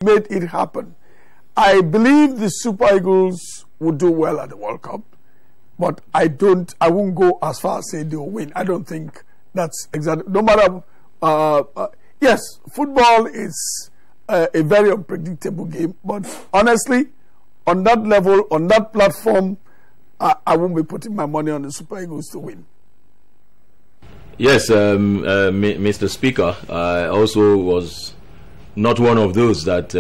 made it happen. I believe the Super Eagles will do well at the World Cup, but I won't go as far as say they will win. I don't think that's exactly, no matter, yes, football is a very unpredictable game, but honestly, on that level, on that platform, I won't be putting my money on the Super Eagles to win. Yes, Mr. Speaker, I also was not one of those that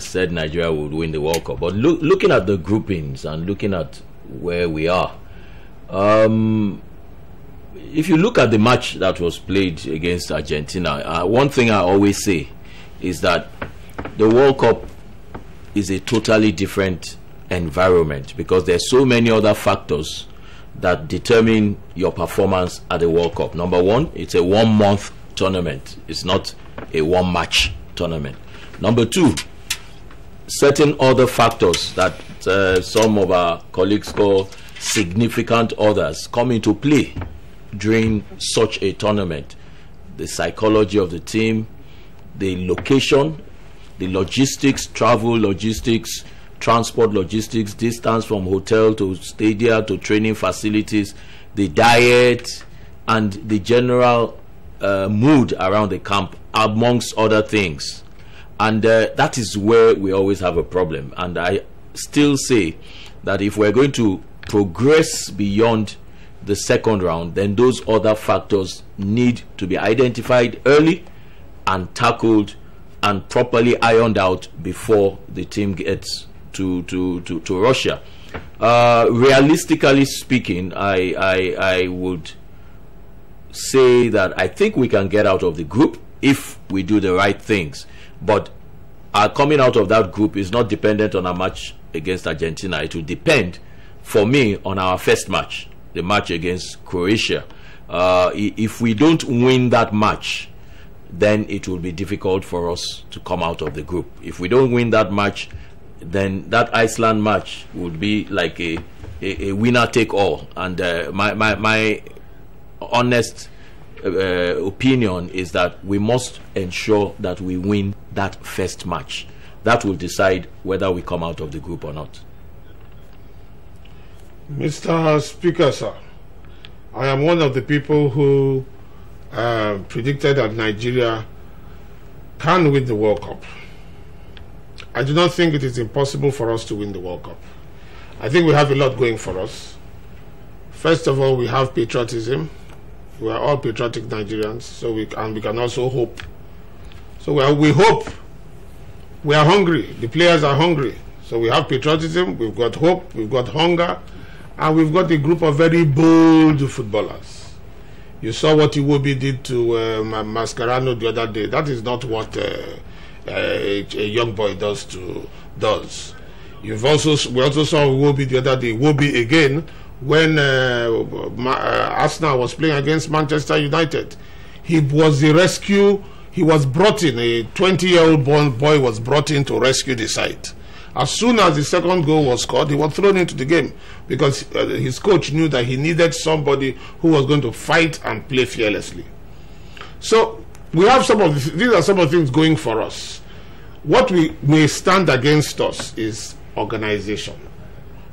said Nigeria would win the World Cup. But looking at the groupings and looking at where we are, if you look at the match that was played against Argentina, one thing I always say is that the World Cup is a totally different environment because there's so many other factors that determine your performance at the World Cup. Number one, it's a 1 month tournament. It's not a 1 match tournament. Number two, certain other factors that some of our colleagues call significant others come into play during such a tournament. The psychology of the team, the location, the logistics, travel logistics, transport logistics, distance from hotel to stadia to training facilities, the diet, and the general mood around the camp, amongst other things. And that is where we always have a problem. And I still say that if we're going to progress beyond the second round, then those other factors need to be identified early and tackled and properly ironed out before the team gets to Russia. Realistically speaking, I would say that I think we can get out of the group if we do the right things. But our coming out of that group is not dependent on a match against Argentina. It will depend, for me, on our first match, the match against Croatia. If we don't win that match, then it will be difficult for us to come out of the group. If we don't win that match, then that Iceland match would be like a winner take all. And my honest opinion is that we must ensure that we win that first match. That will decide whether we come out of the group or not. Mr. Speaker, sir, I am one of the people who predicted that Nigeria can win the World Cup. I do not think it is impossible for us to win the World Cup. I think we have a lot going for us. First of all, we have patriotism. We are all patriotic Nigerians, so we can also hope. So we hope. We are hungry. The players are hungry. So we have patriotism, we've got hope, we've got hunger, and we've got a group of very bold footballers. You saw what Iwobi did to Mascherano the other day. That is not what a young boy does. We also saw Iwobi the other day. Iwobi again when Arsenal was playing against Manchester United. He was the rescue. He was brought in. A 20-year-old boy was brought in to rescue the side. As soon as the second goal was scored, he was thrown into the game because his coach knew that he needed somebody who was going to fight and play fearlessly. So we have these are some of the things going for us. What may stand against us is organization.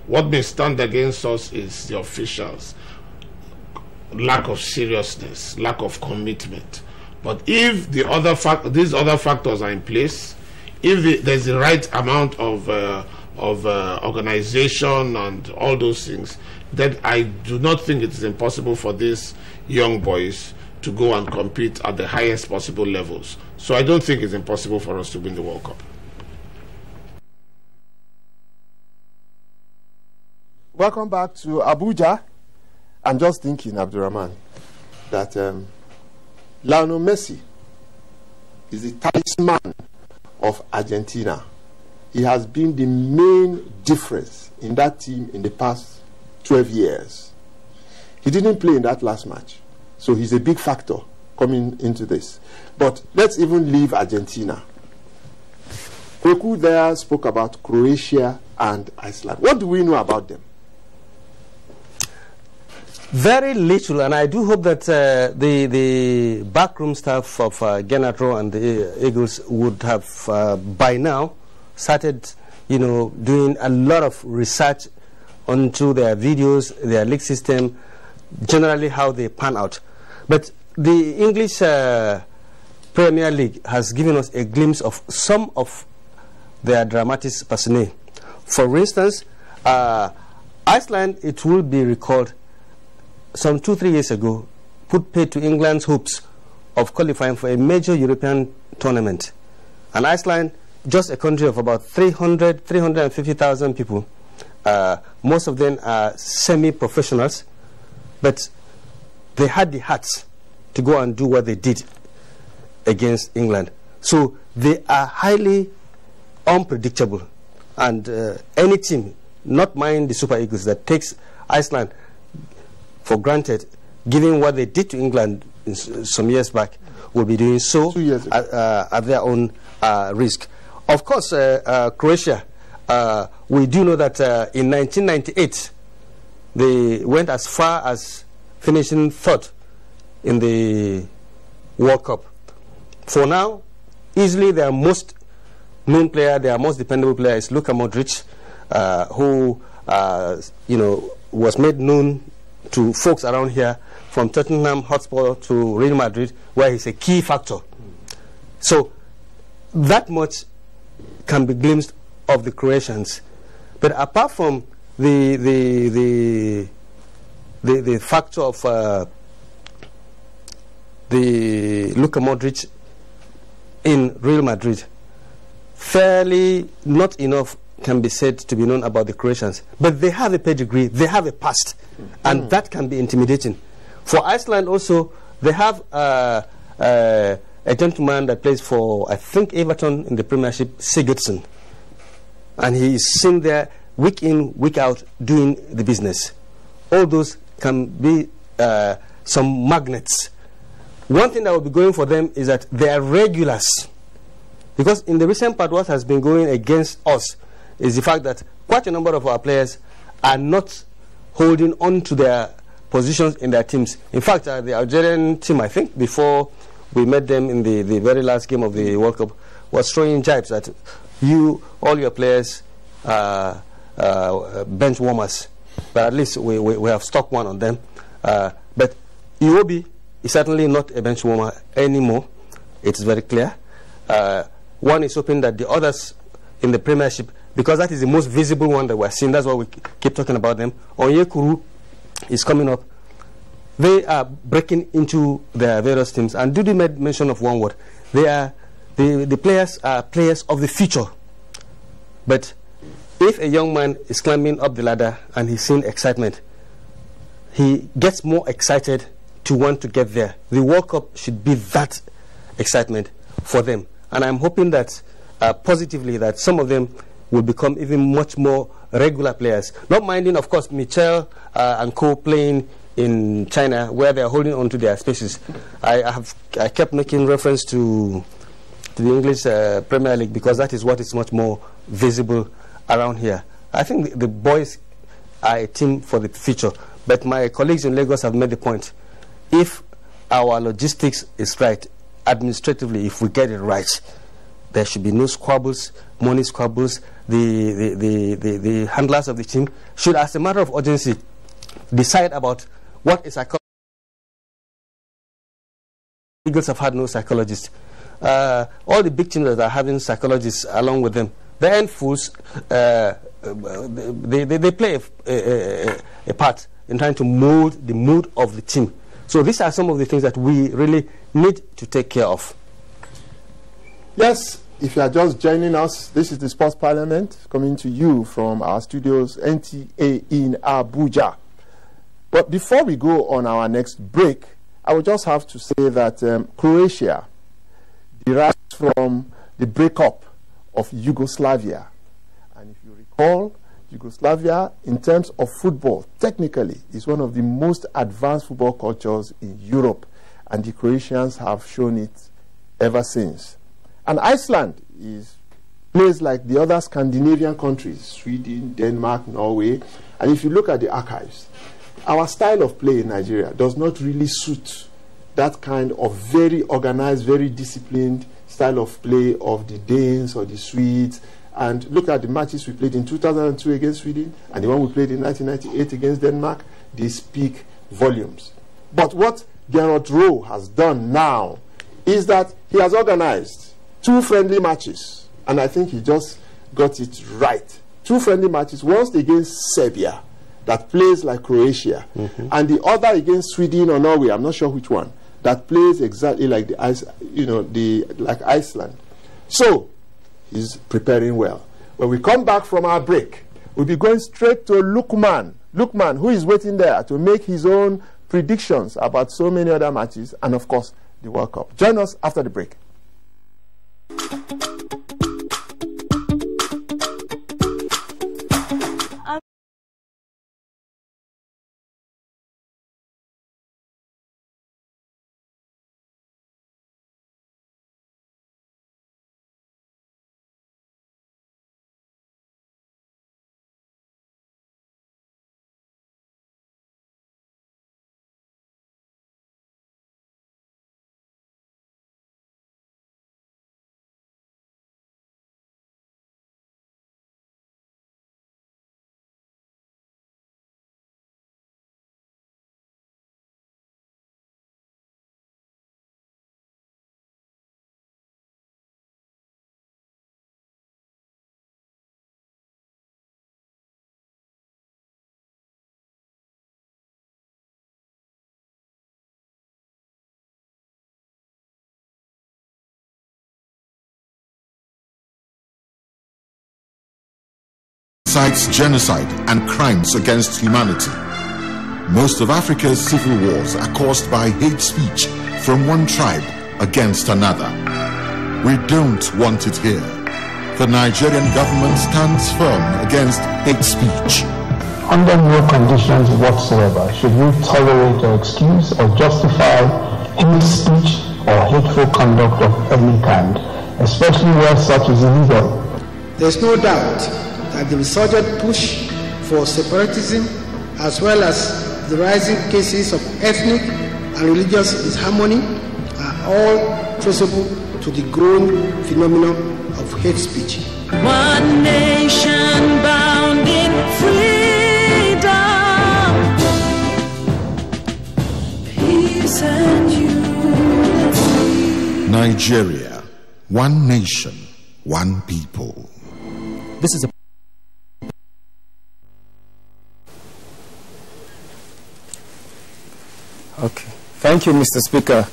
What may stand against us is the officials, lack of seriousness, lack of commitment. But if these other factors are in place, if there's the right amount of organization and all those things, then I do not think it is impossible for these young boys to go and compete at the highest possible levels. So I don't think it's impossible for us to win the World Cup. Welcome back to Abuja. I'm just thinking, Abdurrahman, that Lionel Messi is the talisman of Argentina. He has been the main difference in that team in the past 12 years. He didn't play in that last match, so he's a big factor coming into this. But let's even leave Argentina. Kweku there spoke about Croatia and Iceland. What do we know about them? Very little, and I do hope that the backroom staff of Gennaro Rohr and the Eagles would have by now started, doing a lot of research onto their videos, their league system, generally how they pan out. But the English Premier League has given us a glimpse of some of their dramatis personae. For instance, Iceland, it will be recalled, some 2-3 years ago, put paid to England's hopes of qualifying for a major European tournament. And Iceland, just a country of about 350,000 people, most of them are semi-professionals, but they had the hearts to go and do what they did against England. So they are highly unpredictable, and any team, not mind the Super Eagles, that takes Iceland for granted, given what they did to England some years back, will be doing so at their own risk. Of course, Croatia, we do know that in 1998, they went as far as finishing third in the World Cup. For now, easily their most known player, their most dependable player is Luka Modric, who was made known to folks around here, from Tottenham Hotspur to Real Madrid, where he's a key factor. So that much can be glimpsed of the Croatians. But apart from the factor of the Luka Modric in Real Madrid, fairly not enough can be said to be known about the Croatians. But they have a pedigree, they have a past, and that can be intimidating. For Iceland also, they have a gentleman that plays for, I think, Everton in the Premiership, Sigurdsson. And he is seen there week in, week out, doing the business. All those can be some magnets. One thing that will be going for them is that they are regulars. Because in the recent part, what has been going against us is the fact that quite a number of our players are not holding on to their positions in their teams. In fact, the Algerian team, I think, before we met them in the very last game of the World Cup, was throwing jibes that all your players are bench warmers. But at least we have stuck one on them. But Iwobi is certainly not a bench warmer anymore. It's very clear. One is hoping that the others in the Premiership, because that is the most visible one that we're seeing, that's why we keep talking about them. Onyekuru is coming up. They are breaking into their various teams. And Dudu made mention of one word. The players are players of the future. But if a young man is climbing up the ladder and he's seeing excitement, he gets more excited to want to get there. The World Cup should be that excitement for them. And I'm hoping that positively that some of them will become even much more regular players. Not minding, of course, Michel and co playing in China, where they are holding on to their spaces. I kept making reference to the English Premier League because that is what is much more visible around here. I think the boys are a team for the future. But my colleagues in Lagos have made the point. If our logistics is right, administratively, if we get it right, there should be no squabbles, money squabbles. The handlers of the team should, as a matter of urgency, decide about what is psychology. Eagles have had no psychologists. All the big teams that are having psychologists along with them, the end fools, they play a part in trying to mold the mood of the team. So these are some of the things that we really need to take care of. Yes, if you are just joining us, this is the Sports Parliament coming to you from our studios, NTA in Abuja. But before we go on our next break, I would just have to say that Croatia derives from the breakup of Yugoslavia. And if you recall, Yugoslavia, in terms of football, technically, is one of the most advanced football cultures in Europe. And the Croatians have shown it ever since. And Iceland is plays like the other Scandinavian countries, Sweden, Denmark, Norway. And if you look at the archives, our style of play in Nigeria does not really suit that kind of very organized, very disciplined style of play of the Danes or the Swedes. And look at the matches we played in 2002 against Sweden and the one we played in 1998 against Denmark. They speak volumes. But what Gernot Rohr has done now is that he has organized 2 friendly matches, and I think he just got it right. 2 friendly matches, once against Serbia, that plays like Croatia, and the other against Sweden or Norway, I'm not sure which one, that plays exactly like like Iceland. So he's preparing well. When we come back from our break, we'll be going straight to Lukman, who is waiting there to make his own predictions about so many other matches, and of course the World Cup. Join us after the break. Incites genocide and crimes against humanity. Most of Africa's civil wars are caused by hate speech from one tribe against another. We don't want it here. The Nigerian government stands firm against hate speech. Under no conditions whatsoever should we tolerate or excuse or justify hate speech or hateful conduct of any kind, especially where such is illegal. There is no doubt that the resurgent push for separatism, as well as the rising cases of ethnic and religious disharmony, are all traceable to the growing phenomenon of hate speech. One nation bound in freedom, peace and unity. Nigeria, one nation, one people. This is a Okay. Thank you, Mr. Speaker.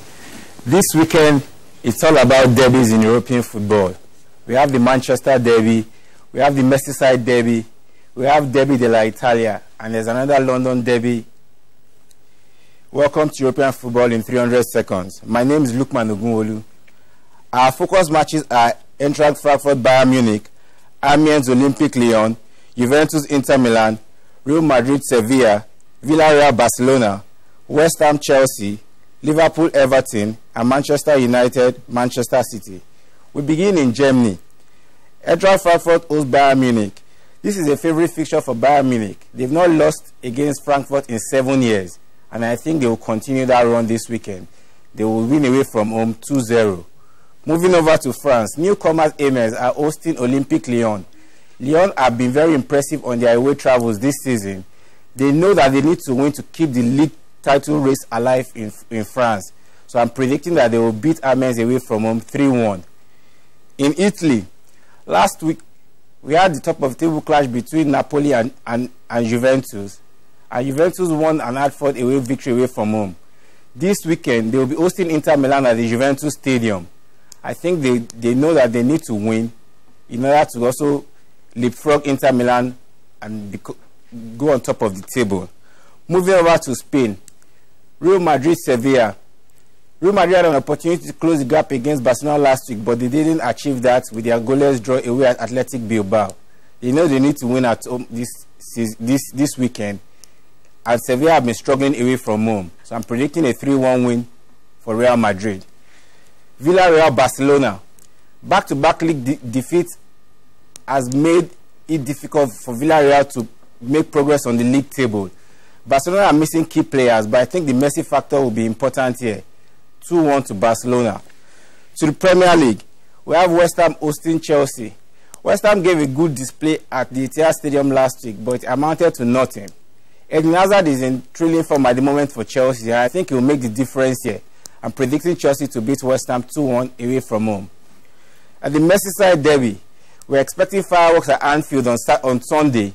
This weekend, it's all about derbies in European football. We have the Manchester Derby, we have the Merseyside Derby, we have Derby della Italia, and there's another London Derby. Welcome to European football in 300 seconds. My name is Lukman Ogunwolu. Our focus matches are Eintracht Frankfurt Bayern Munich, Amiens Olympique Lyon, Juventus Inter Milan, Real Madrid Sevilla, Villarreal Barcelona, West Ham Chelsea, Liverpool Everton, and Manchester United Manchester City. We begin in Germany. Eintracht Frankfurt hosts Bayern Munich. This is a favorite fixture for Bayern Munich. They've not lost against Frankfurt in 7 years, and I think they will continue that run this weekend. They will win away from home 2-0. Moving over to France, newcomers Amiens are hosting Olympique Lyon. Lyon have been very impressive on their away travels this season. They know that they need to win to keep the league title race alive in France. So I'm predicting that they will beat Amiens away from home 3-1. In Italy, last week we had the top of the table clash between Napoli and Juventus. And Juventus won an hard-fought away victory away from home. This weekend they will be hosting Inter Milan at the Juventus Stadium. I think they know that they need to win in order to also leapfrog Inter Milan and go on top of the table. Moving over to Spain, Real Madrid Sevilla. Real Madrid had an opportunity to close the gap against Barcelona last week, but they didn't achieve that with their goalless draw away at Athletic Bilbao. They know they need to win at home this weekend, and Sevilla have been struggling away from home. So I'm predicting a 3-1 win for Real Madrid. Villarreal Barcelona. Back-to-back league defeats has made it difficult for Villarreal to make progress on the league table. Barcelona are missing key players, but I think the Messi factor will be important here. 2-1 to Barcelona. To the Premier League, we have West Ham hosting Chelsea. West Ham gave a good display at the Etihad Stadium last week, but it amounted to nothing. Eden Hazard is in thrilling form at the moment for Chelsea, and I think he will make the difference here. I'm predicting Chelsea to beat West Ham 2-1 away from home. At the Merseyside derby, we're expecting fireworks at Anfield on Sunday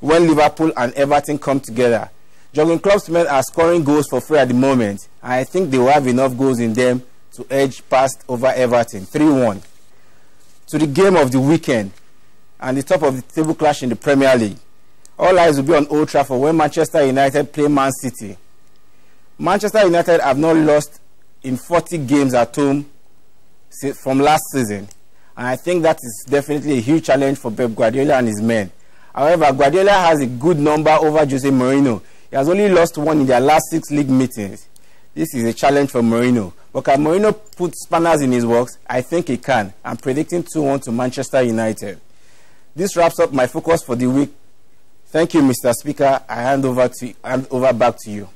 when Liverpool and Everton come together. Jurgen Klopp's men are scoring goals for free at the moment, and I think they will have enough goals in them to edge past over Everton 3-1. To the game of the weekend and the top of the table clash in the Premier League. All eyes will be on Old Trafford when Manchester United play Man City. Manchester United have not lost in 40 games at home from last season, and I think that is definitely a huge challenge for Pep Guardiola and his men. However, Guardiola has a good number over Jose Mourinho. He has only lost one in their last 6 league meetings. This is a challenge for Mourinho. But can Mourinho put spanners in his works? I think he can. I'm predicting 2-1 to Manchester United. This wraps up my focus for the week. Thank you, Mr. Speaker. I hand over back to you.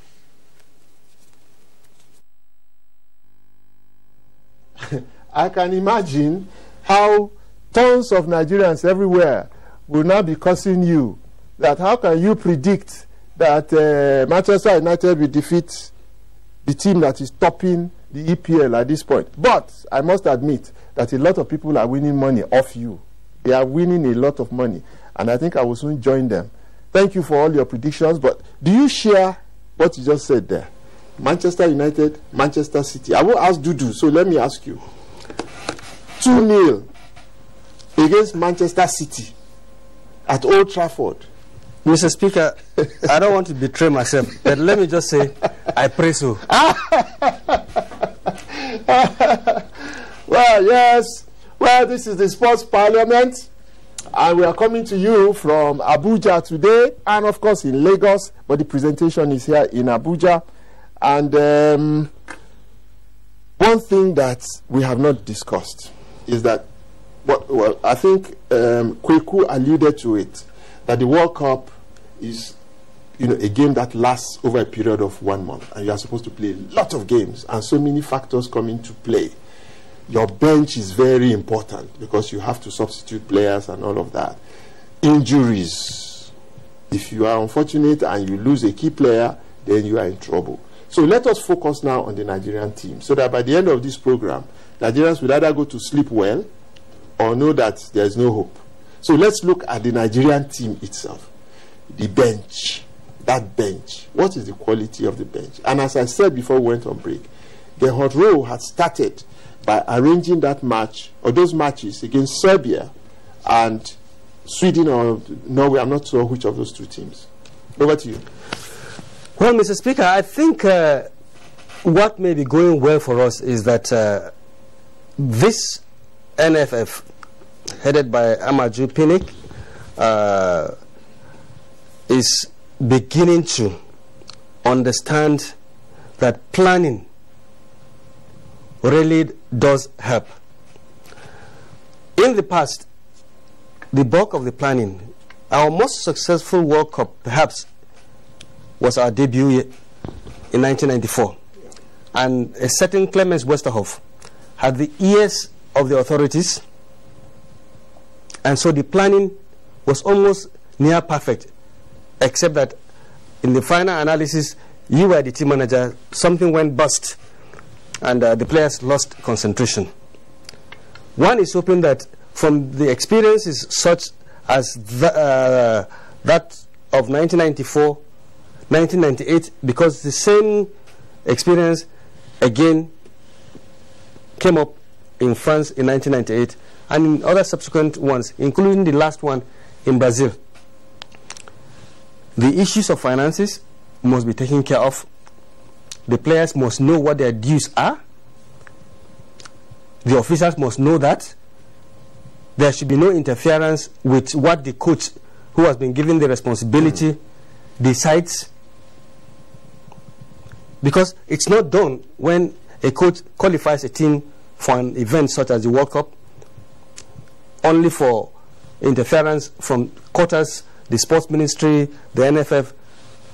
I can imagine how tons of Nigerians everywhere will now be cursing you. That how can you predict that Manchester United will defeat the team that is topping the EPL at this point? But I must admit that a lot of people are winning money off you. They are winning a lot of money, and I think I will soon join them. Thank you for all your predictions, but do you share what you just said there? Manchester United, Manchester City. I will ask Dudu, so let me ask you. 2-0 against Manchester City at Old Trafford. Mr. Speaker, I don't want to betray myself, but let me just say, I pray so. Well, yes. Well, this is the Sports Parliament, and we are coming to you from Abuja today, and of course in Lagos, but the presentation is here in Abuja. And one thing that we have not discussed is that, well, I think Kweku alluded to it, that the World Cup is, a game that lasts over a period of 1 month, and you are supposed to play a lot of games, and so many factors come into play. Your bench is very important because you have to substitute players and all of that. Injuries. If you are unfortunate and you lose a key player, then you are in trouble. So let us focus now on the Nigerian team, so that by the end of this program, Nigerians will either go to sleep well or know that there is no hope. So let's look at the Nigerian team itself. The bench. That bench. What is the quality of the bench? And as I said before we went on break, Gerhard Rowe had started by arranging that match, or those matches, against Serbia and Sweden or Norway. I'm not sure which of those two teams. Over to you. Well, Mr. Speaker, I think what may be going well for us is that this NFF, headed by Amaju Pinnick, is beginning to understand that planning really does help. In the past, the bulk of the planning, our most successful World Cup perhaps was our debut in 1994, and a certain Clemens Westerhoff had the ears of the authorities, and so the planning was almost near perfect, except that in the final analysis, you were the team manager, something went bust, and the players lost concentration. One is hoping that from the experiences such as that of 1994, 1998, because the same experience again came up in France in 1998 and in other subsequent ones, including the last one in Brazil. The issues of finances must be taken care of. The players must know what their dues are. The officials must know that. There should be no interference with what the coach, who has been given the responsibility, decides. Because it's not done when a coach qualifies a team for an event such as the World Cup, only for interference from quarters, the sports ministry, the NFF,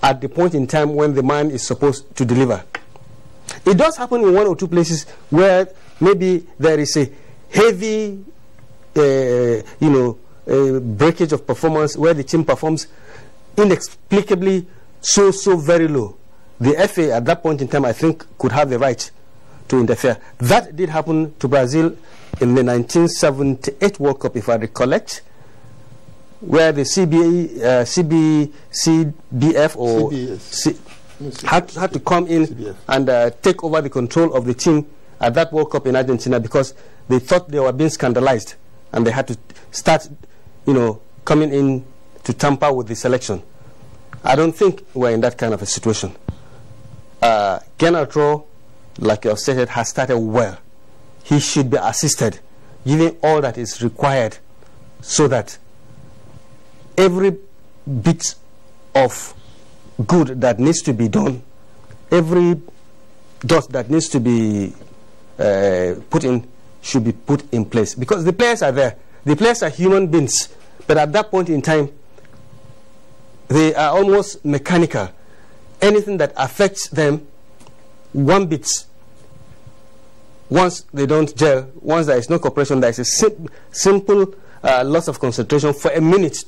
at the point in time when the man is supposed to deliver. It does happen in one or two places where maybe there is a heavy, breakage of performance, where the team performs inexplicably so very low. The FA at that point in time, I think, could have the right to interfere. That did happen to Brazil in the 1978 World Cup, if I recollect, where the CBF or had to come in and take over the control of the team at that World Cup in Argentina, because they thought they were being scandalized, and they had to start, coming in to tamper with the selection. I don't think we're in that kind of a situation. Gernot Rohr, like you have stated, has started well. He should be assisted, given all that is required, so that every bit of good that needs to be done, every dot that needs to be put in, should be put in place. Because the players are there. The players are human beings. But at that point in time, they are almost mechanical. Anything that affects them one bit, once they don't gel, once there is no cooperation, there is a simple loss of concentration for a minute,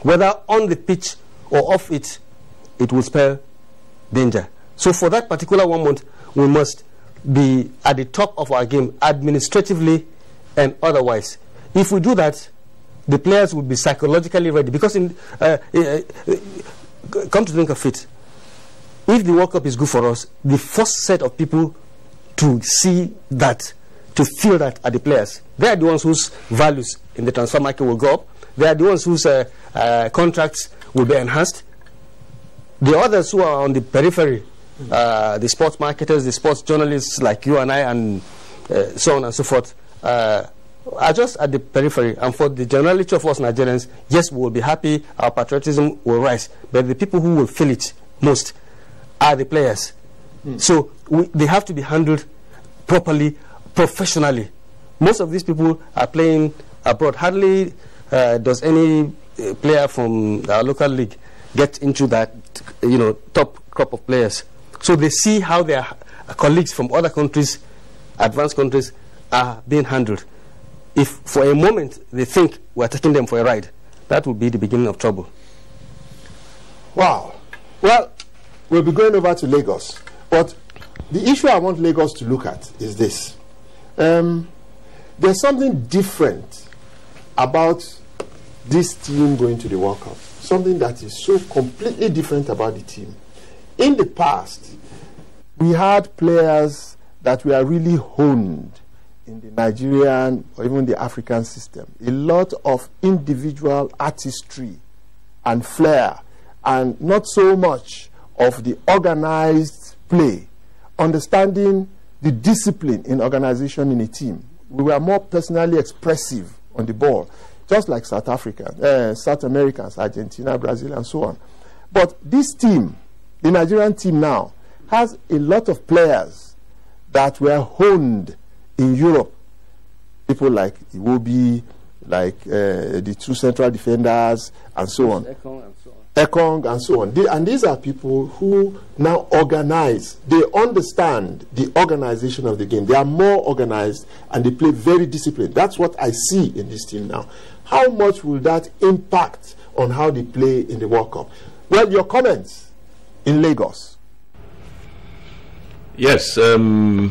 whether on the pitch or off it, it will spell danger. So for that particular 1 month, we must be at the top of our game, administratively and otherwise. If we do that, the players will be psychologically ready. Because come to think of it, if the World Cup is good for us, the first set of people to see that, to feel that, are the players. They are the ones whose values in the transfer market will go up. They are the ones whose contracts will be enhanced. The others who are on the periphery, the sports marketers, the sports journalists like you and I, and so on and so forth, are just at the periphery. And for the generality of us Nigerians, yes, we will be happy, our patriotism will rise. But the people who will feel it most are the players. So they have to be handled properly, professionally. Most of these people are playing abroad. Hardly does any player from our local league get into that, top crop of players. So they see how their colleagues from other countries, advanced countries, are being handled. If for a moment they think we're taking them for a ride, that will be the beginning of trouble. Wow. Well, we'll be going over to Lagos. But the issue I want Lagos to look at is this. There's something different about this team going to the World Cup. Something that is so completely different about the team. In the past, we had players that were really honed in the Nigerian or even the African system. A lot of individual artistry and flair, and not so much of the organized play, understanding the discipline in organization in a team. We were more personally expressive on the ball, just like South Africa, South Americans, Argentina, Brazil, and so on. But this team, the Nigerian team now, has a lot of players that were honed in Europe. People like Iwobi, like the two central defenders, and so on. Ekong and so on. And these are people who now organize. They understand the organization of the game. They are more organized and they play very disciplined. That's what I see in this team now. How much will that impact on how they play in the World Cup? Well, your comments in Lagos. Yes, the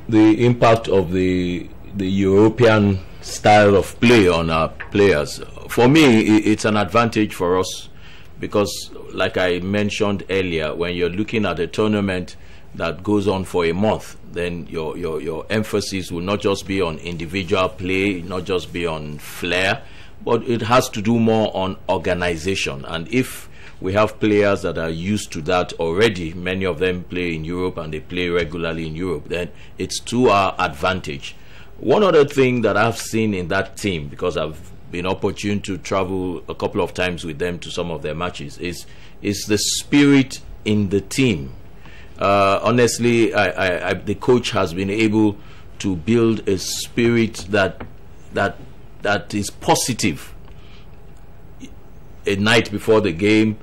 impact of the European style of play on our players. For me, it's an advantage for us because, like I mentioned earlier, when you're looking at a tournament that goes on for a month, then your emphasis will not just be on individual play, not just be on flair, but it has to do more on organization. And if we have players that are used to that already, many of them play in Europe and they play regularly in Europe, then it's to our advantage. One other thing that I've seen in that team, because I've been opportune to travel a couple of times with them to some of their matches, is the spirit in the team. Honestly, the coach has been able to build a spirit that is positive. A night before the game,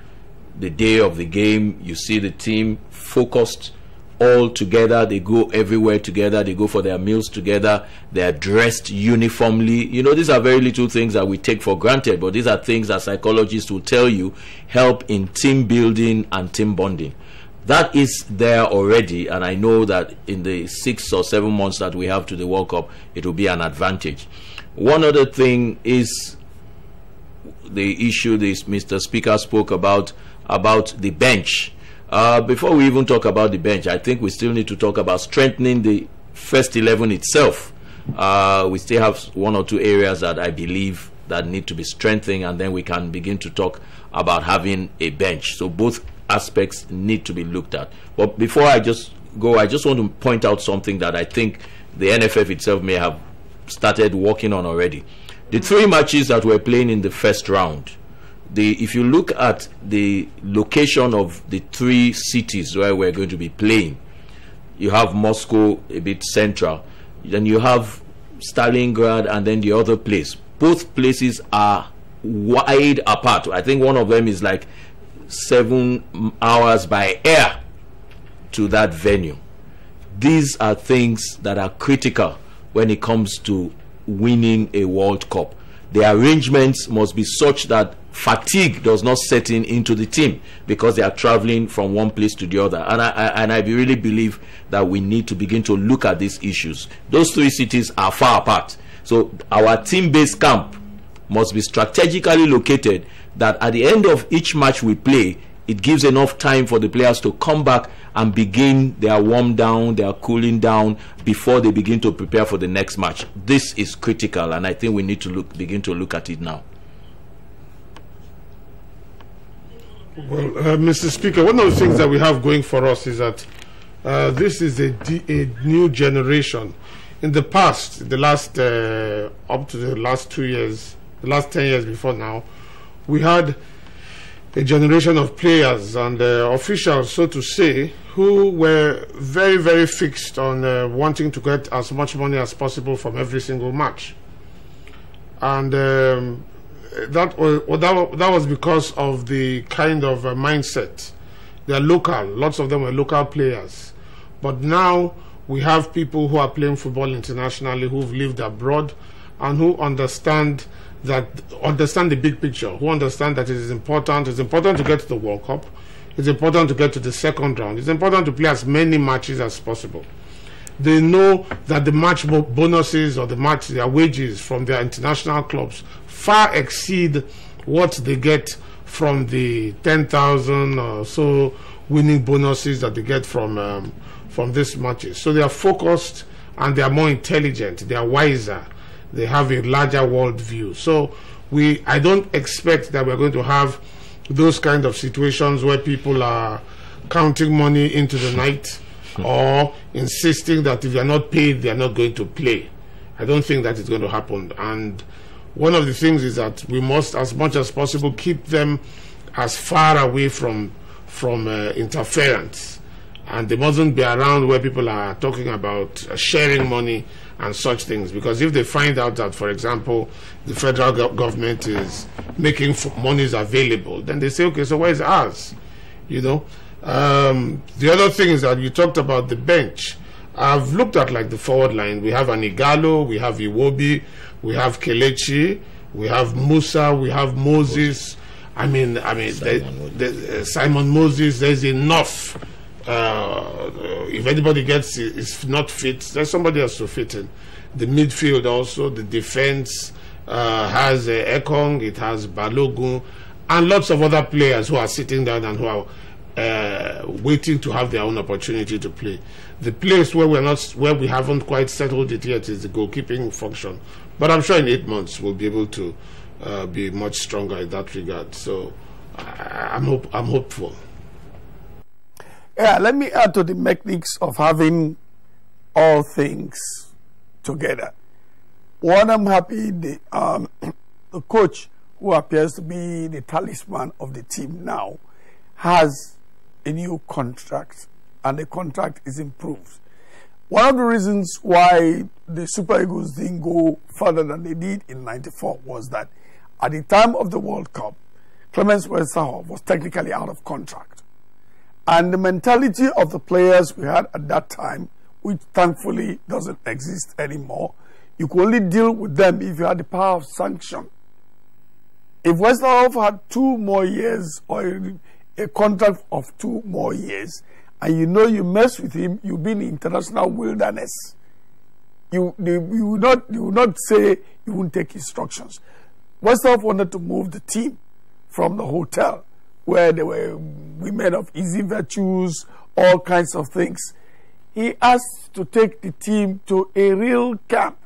the day of the game, you see the team focused all together. They go everywhere together. They go for their meals together. They are dressed uniformly. You know, these are very little things that we take for granted, but these are things that psychologists will tell you help in team building and team bonding. That is there already, and I know that in the 6 or 7 months that we have to the World Cup, it will be an advantage. One other thing is the issue this Mr. Speaker spoke about the bench. Before we even talk about the bench, I think we still need to talk about strengthening the first 11 itself. We still have 1 or 2 areas that I believe that need to be strengthened, and then we can begin to talk about having a bench. So both aspects need to be looked at. But before I just go, I just want to point out something that I think the NFF itself may have started working on already. The 3 matches that we're playing in the first round, if you look at the location of the 3 cities where we're going to be playing, you have Moscow a bit central, then you have Stalingrad, and then the other place. Both places are wide apart. I think one of them is like 7 hours by air to that venue. These are things that are critical when it comes to winning a World Cup. The arrangements must be such that fatigue does not set into the team because they are traveling from one place to the other. And I really believe that we need to begin to look at these issues. Those 3 cities are far apart. So our team-based camp must be strategically located, that at the end of each match we play, it gives enough time for the players to come back and begin their warm down, their cooling down before they begin to prepare for the next match. This is critical, and I think we need to begin to look at it now. Well, Mr. Speaker, one of the things that we have going for us is that this is a new generation. In the past, the last up to the last 2 years, the last 10 years before now, we had a generation of players and officials, so to say, who were very, very fixed on wanting to get as much money as possible from every single match. And that was because of the kind of mindset. They are local. Lots of them were local players. But now we have people who are playing football internationally, who've lived abroad, and who understand the big picture, who understand that it is important. It's important to get to the World Cup. It's important to get to the second round. It's important to play as many matches as possible. They know that the match bonuses or their wages from their international clubs far exceed what they get from the 10,000 or so winning bonuses that they get from these matches. So they are focused and they are more intelligent. They are wiser. They have a larger world view. So I don't expect that we're going to have those kind of situations where people are counting money into the night or insisting that if they're not paid, they're not going to play. I don't think that is going to happen. And one of the things is that we must, as much as possible, keep them as far away from interference. And they mustn't be around where people are talking about sharing money and such things, because if they find out that, for example, the federal government is making monies available, then they say, okay, so where's ours? You know. The other thing is that you talked about the bench. I've looked at like the forward line. We have an Igalo, we have Iwobi, we have Kelechi, we have Musa, we have Moses. Simon Moses. There's enough. If anybody is not fit, there's somebody else to fit in. The midfield also, the defense has Ekong, it has Balogun, and lots of other players who are sitting down and who are waiting to have their own opportunity to play. The place where we haven't quite settled it yet is the goalkeeping function, but I'm sure in 8 months we'll be able to be much stronger in that regard. So I'm hopeful. Yeah, let me add to the mechanics of having all things together. One, I'm happy the coach, who appears to be the talisman of the team now, has a new contract, and the contract is improved. One of the reasons why the Super Eagles didn't go further than they did in '94 was that at the time of the World Cup, Clemens Westerhoff was technically out of contract. And the mentality of the players we had at that time, which thankfully doesn't exist anymore, you could only deal with them if you had the power of sanction. If Westerhoff had 2 more years or a contract of 2 more years, and you know you mess with him, you'll be in the international wilderness. You will not say you won't take instructions. Westerhoff wanted to move the team from the hotel where there were women of easy virtues, all kinds of things. He asked to take the team to a real camp,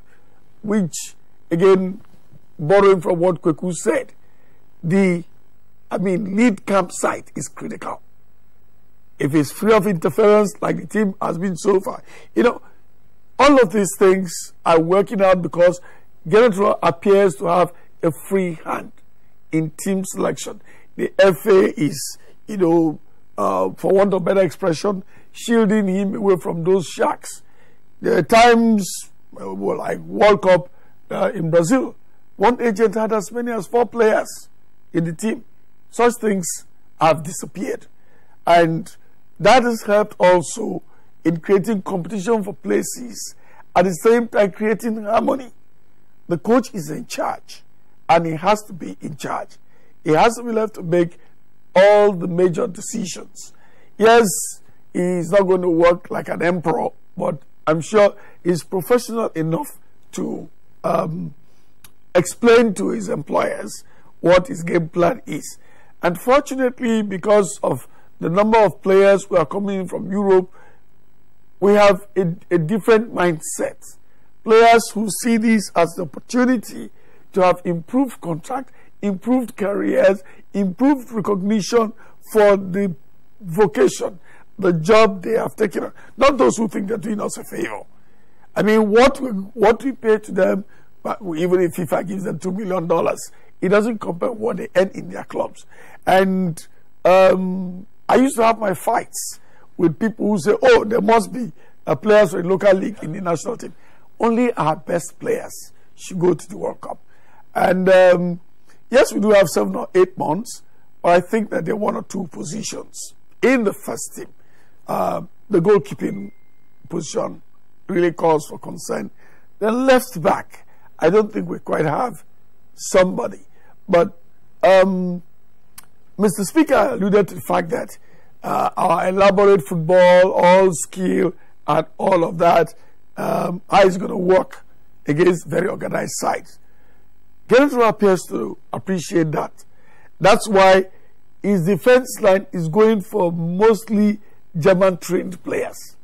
which, again, borrowing from what Kweku said, lead campsite is critical. If it's free of interference, like the team has been so far, all of these things are working out because Genetro appears to have a free hand in team selection. The FA is, for want of better expression, shielding him away from those sharks. There are times, like World Cup in Brazil, one agent had as many as 4 players in the team. Such things have disappeared. And that has helped also in creating competition for places, at the same time creating harmony. The coach is in charge, and he has to be in charge. He has to be left to make all the major decisions. Yes, he's not going to work like an emperor, but I'm sure he's professional enough to explain to his employers what his game plan is. Unfortunately, because of the number of players who are coming in from Europe, we have a different mindset. Players who see this as the opportunity to have improved contract, improved careers, improved recognition for the vocation, the job they have taken on. Not those who think they're doing us a favor. I mean, what we pay to them, even if FIFA gives them $2 million, it doesn't compare what they earn in their clubs. And I used to have my fights with people who say, oh, there must be players for the local league in the national team. Only our best players should go to the World Cup. And yes, we do have 7 or 8 months, but I think that there are 1 or 2 positions in the first team. The goalkeeping position really calls for concern. The left back, I don't think we quite have somebody. But Mr. Speaker alluded to the fact that our elaborate football, all skill, and all of that, how is going to work against very organized sides. Genetro appears to appreciate that. That's why his defense line is going for mostly German-trained players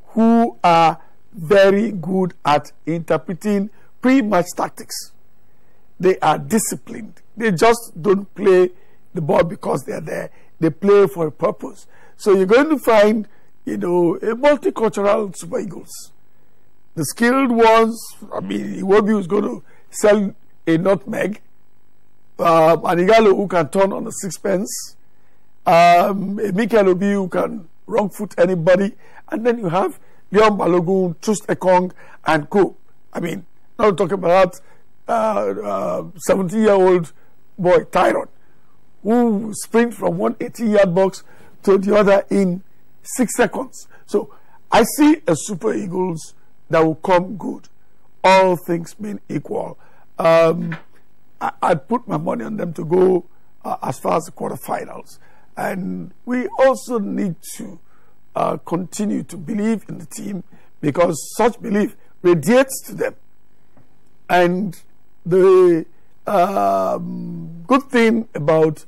who are very good at interpreting pre-match tactics. They are disciplined. They just don't play the ball because they're there. They play for a purpose. So you're going to find, a multicultural Super Eagles. The skilled ones, Iwobi is going to sell a nutmeg. Anigalo who can turn on the sixpence. Mikel Obi who can wrong foot anybody. And then you have Leon Balogun, Trust Ekong, and co. Not talking about 70-year-old boy, Tyron, who sprint from 180-yard box to the other in 6 seconds. So I see a Super Eagles that will come good, all things being equal. I'd put my money on them to go as far as the quarterfinals. And we also need to continue to believe in the team, because such belief radiates to them. And the good thing about,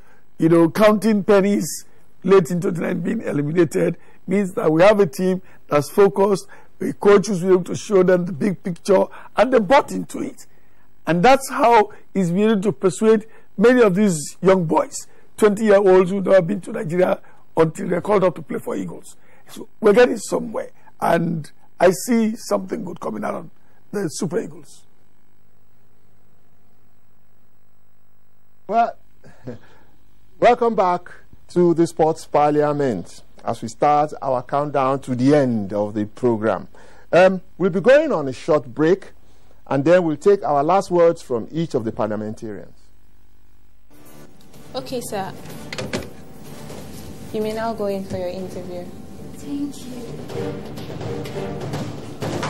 counting pennies late into the night being eliminated means that we have a team that's focused, a coach who's able to show them the big picture, and they bought into it. And that's how he's been able to persuade many of these young boys, 20-year-olds who've never been to Nigeria until they're called up to play for Eagles. So we're getting somewhere, and I see something good coming out of the Super Eagles. Well, welcome back to the Sports Parliament as we start our countdown to the end of the program. We'll be going on a short break, and then we'll take our last words from each of the parliamentarians. Okay, sir. You may now go in for your interview. Thank you.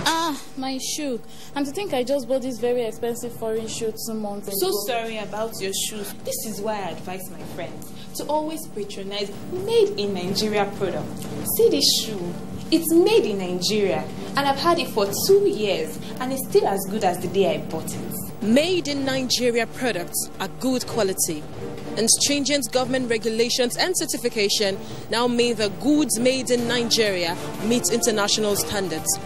Ah, my shoe. And to think I just bought this very expensive foreign shoe 2 months ago. So sorry about your shoes. This is why I advise my friends to always patronize made in Nigeria products. See this shoe? It's made in Nigeria, and I've had it for 2 years, and it's still as good as the day I bought it. Made in Nigeria products are good quality, and stringent government regulations and certification now mean the goods made in Nigeria meet international standards.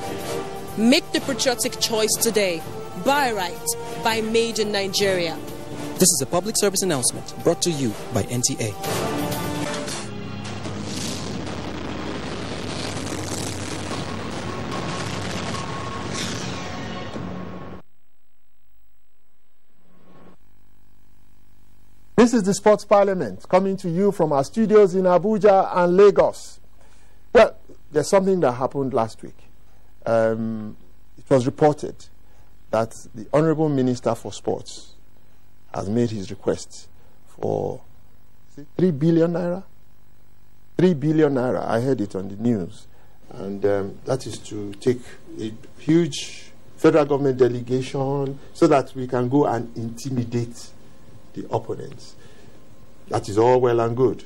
Make the patriotic choice today. Buy right. Buy Made in Nigeria. This is a public service announcement brought to you by NTA. This is the Sports Parliament coming to you from our studios in Abuja and Lagos. Well, there's something that happened last week. It was reported that the Honorable Minister for Sports has made his request for 3 billion naira. 3 billion naira. I heard it on the news. And that is to take a huge federal government delegation so that we can go and intimidate the opponents. That is all well and good.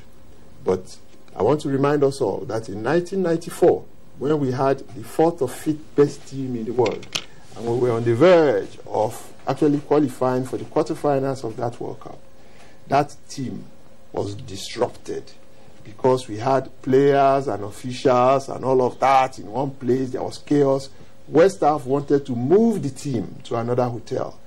But I want to remind us all that in 1994, when we had the 4th or 5th best team in the world, and we were on the verge of actually qualifying for the quarterfinals of that World Cup, that team was disrupted because we had players and officials and all of that in one place. There was chaos. West Staff wanted to move the team to another hotel,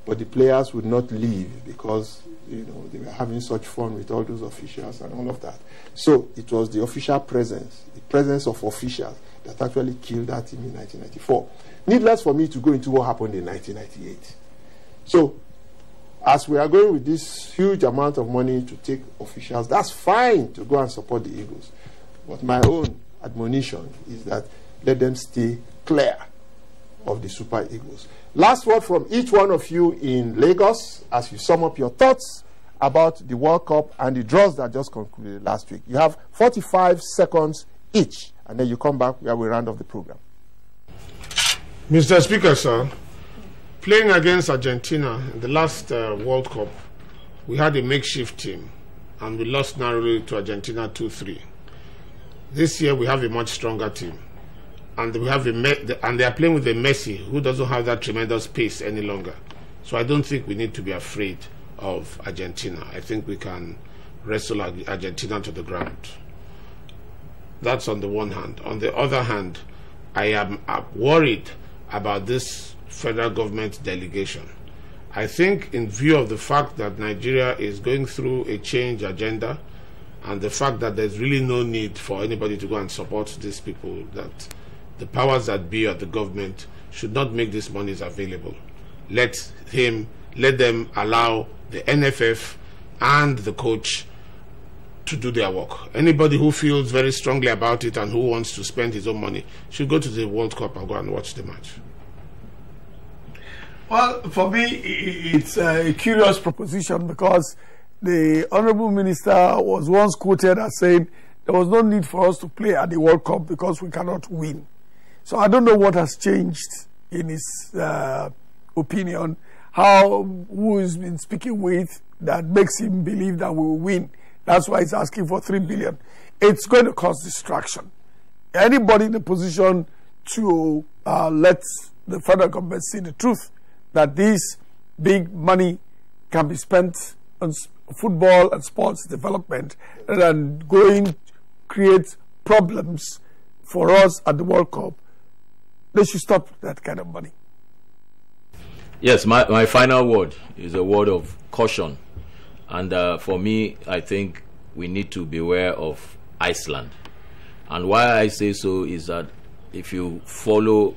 but the players would not leave because they were having such fun with all those officials and all of that. So it was the official presence, the presence of officials, that actually killed that team in 1994. Needless for me to go into what happened in 1998. So, as we are going with this huge amount of money to take officials, that's fine to go and support the Eagles. But my own admonition is that let them stay clear of the Super Eagles. Last word from each one of you in Lagos as you sum up your thoughts about the World Cup and the draws that just concluded last week. You have 45 seconds each, and then you come back where we round off the program. Mr. Speaker, sir, playing against Argentina in the last World Cup, we had a makeshift team, and we lost narrowly to Argentina 2-3. This year we have a much stronger team. And we have and they are playing with a Messi who doesn't have that tremendous pace any longer. So I don't think we need to be afraid of Argentina. I think we can wrestle Argentina to the ground. That's on the one hand. On the other hand, I am worried about this federal government delegation. I think in view of the fact that Nigeria is going through a change agenda and the fact that there's really no need for anybody to go and support these people, that the powers that be at the government should not make these monies available. Let them allow the NFF and the coach to do their work. Anybody who feels very strongly about it and who wants to spend his own money should go to the World Cup and go and watch the match. Well, for me, it's a curious proposition because the Honorable Minister was once quoted as saying there was no need for us to play at the World Cup because we cannot win. So I don't know what has changed in his opinion, who he's been speaking with that makes him believe that we will win. That's why he's asking for 3 billion. It's going to cause distraction. Anybody in a position to let the federal government see the truth that this big money can be spent on football and sports development and going create problems for us at the World Cup, they should stop that kind of money. Yes, my final word is a word of caution. And for me, I think we need to beware of Iceland. And why I say so is that if you follow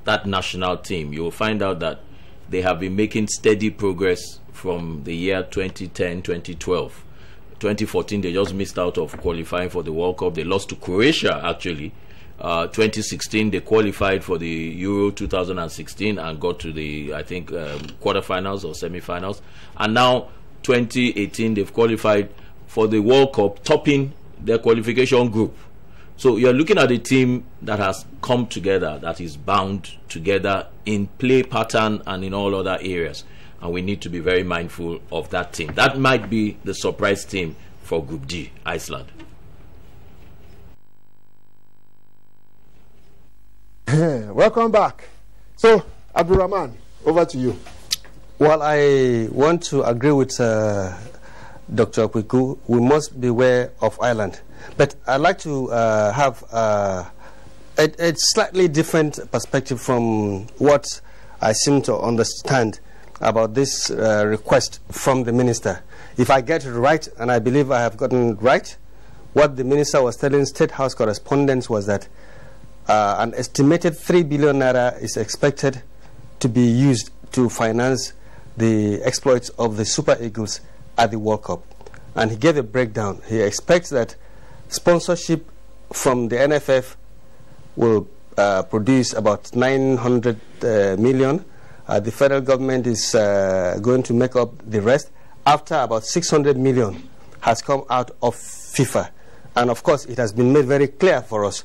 that national team, you will find out that they have been making steady progress from the year 2010, 2012. 2014, they just missed out of qualifying for the World Cup. They lost to Croatia, actually. 2016, they qualified for the Euro 2016 and got to the, I think, quarterfinals or semifinals. And now 2018 they've qualified for the World Cup, topping their qualification group. So you're looking at a team that has come together, that is bound together in play pattern and in all other areas. And we need to be very mindful of that team. That might be the surprise team for Group D, Iceland. Welcome back. So, Abdurrahman, over to you. Well, I want to agree with Dr. Okwiku. We must beware of Ireland. But I'd like to have a slightly different perspective from what I seem to understand about this request from the minister. If I get it right, and I believe I have gotten it right, what the minister was telling State House correspondents was that an estimated 3 billion naira is expected to be used to finance the exploits of the Super Eagles at the World Cup. And he gave a breakdown. He expects that sponsorship from the NFF will produce about 900 million. The federal government is going to make up the rest after about 600 million has come out of FIFA. And of course, it has been made very clear for us,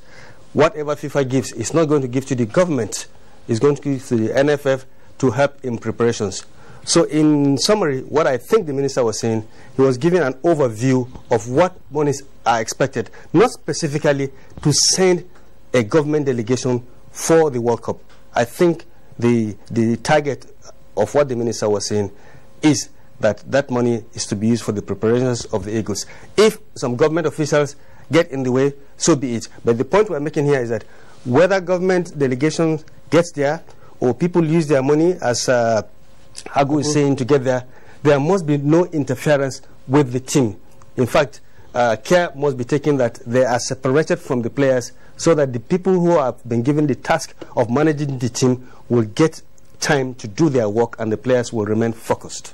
whatever FIFA gives, it's not going to give to the government, it's going to give to the NFF to help in preparations. So in summary, what I think the minister was saying, he was giving an overview of what monies are expected, not specifically to send a government delegation for the World Cup. I think the target of what the minister was saying is that that money is to be used for the preparations of the Eagles. If some government officials get in the way, so be it. But the point we're making here is that whether government delegation gets there or people use their money, as Agu is saying, to get there, there must be no interference with the team. In fact, care must be taken that they are separated from the players so that the people who have been given the task of managing the team will get time to do their work and the players will remain focused.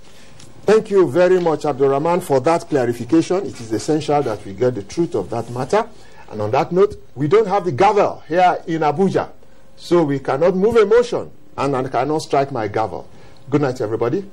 Thank you very much, Abdurrahman, for that clarification. It is essential that we get the truth of that matter. And on that note, we don't have the gavel here in Abuja, so we cannot move a motion and I cannot strike my gavel. Good night, everybody.